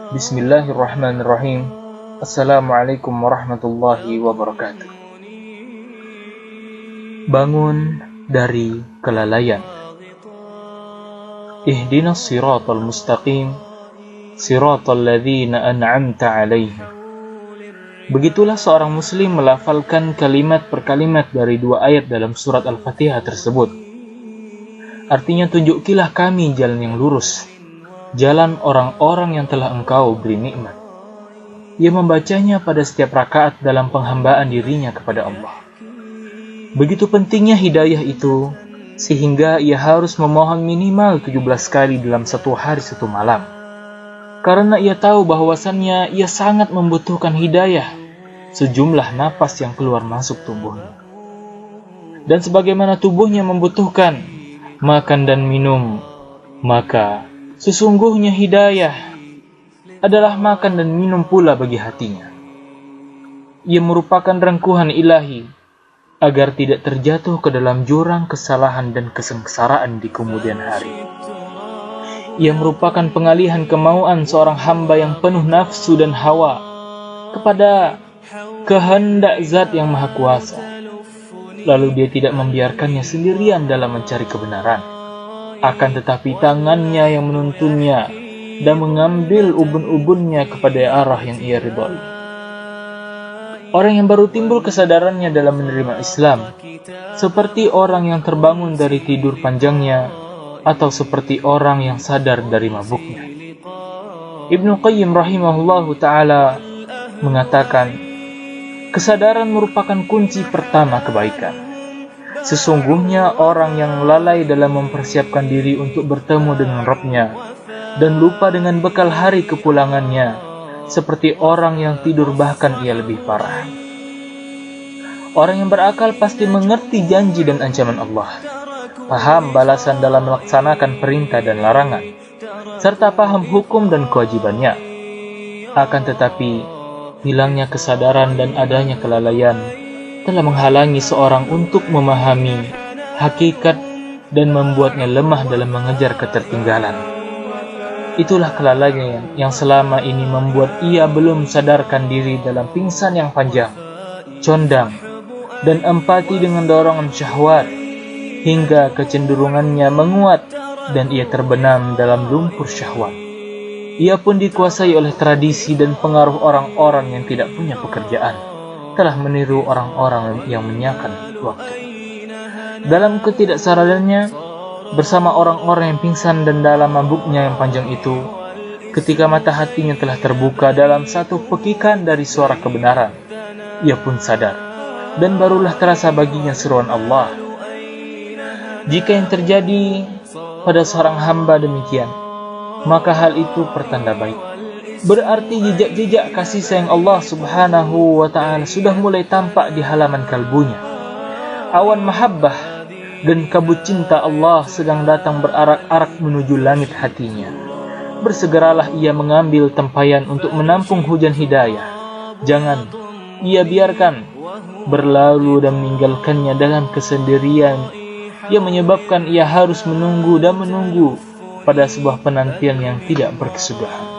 Bismillahirrahmanirrahim. Assalamualaikum warahmatullahi wabarakatuh. Bangun dari kelalaian. Ihdinas siratal mustaqim, siratal ladzina an'amta 'alaihim. Begitulah seorang muslim melafalkan kalimat per kalimat dari dua ayat dalam surat Al-Fatihah tersebut. Artinya, tunjukilah kami jalan yang lurus, jalan orang-orang yang telah engkau beri nikmat. Ia membacanya pada setiap rakaat dalam penghambaan dirinya kepada Allah. Begitu pentingnya hidayah itu, sehingga ia harus memohon minimal 17 kali dalam satu hari satu malam. Karena ia tahu bahwasannya ia sangat membutuhkan hidayah, sejumlah napas yang keluar masuk tubuhnya. Dan sebagaimana tubuhnya membutuhkan makan dan minum, maka sesungguhnya hidayah adalah makan dan minum pula bagi hatinya. Ia merupakan rengkuhan ilahi agar tidak terjatuh ke dalam jurang kesalahan dan kesengsaraan di kemudian hari. Ia merupakan pengalihan kemauan seorang hamba yang penuh nafsu dan hawa kepada kehendak Zat yang Maha Kuasa. Lalu dia tidak membiarkannya sendirian dalam mencari kebenaran. Akan tetapi tangannya yang menuntunnya dan mengambil ubun-ubunnya kepada arah yang ia ridhoi. Orang yang baru timbul kesadarannya dalam menerima Islam, seperti orang yang terbangun dari tidur panjangnya, atau seperti orang yang sadar dari mabuknya. Ibnu Qayyim rahimahullahu ta'ala mengatakan, kesadaran merupakan kunci pertama kebaikan. Sesungguhnya orang yang lalai dalam mempersiapkan diri untuk bertemu dengan Rabb-Nya dan lupa dengan bekal hari kepulangannya, seperti orang yang tidur bahkan ia lebih parah. Orang yang berakal pasti mengerti janji dan ancaman Allah, paham balasan dalam melaksanakan perintah dan larangan, serta paham hukum dan kewajibannya. Akan tetapi, hilangnya kesadaran dan adanya kelalaian telah menghalangi seorang untuk memahami hakikat dan membuatnya lemah dalam mengejar ketertinggalan. Itulah kelalaian yang selama ini membuat ia belum sadarkan diri dalam pingsan yang panjang, condang, dan empati dengan dorongan syahwat, hingga kecenderungannya menguat dan ia terbenam dalam lumpur syahwat. Ia pun dikuasai oleh tradisi dan pengaruh orang-orang yang tidak punya pekerjaan, telah meniru orang-orang yang menyiapkan waktu. Dalam ketidaksadarannya, bersama orang-orang yang pingsan dan dalam mabuknya yang panjang itu, ketika mata hatinya telah terbuka dalam satu pekikan dari suara kebenaran, ia pun sadar, dan barulah terasa baginya seruan Allah. Jika yang terjadi pada seorang hamba demikian, maka hal itu pertanda baik. Berarti jejak-jejak kasih sayang Allah subhanahu wa ta'ala sudah mulai tampak di halaman kalbunya. Awan mahabbah dan kabut cinta Allah sedang datang berarak-arak menuju langit hatinya. Bersegeralah ia mengambil tempayan untuk menampung hujan hidayah. Jangan ia biarkan berlalu dan meninggalkannya dalam kesendirian yang menyebabkan ia harus menunggu dan menunggu pada sebuah penantian yang tidak berkesudahan.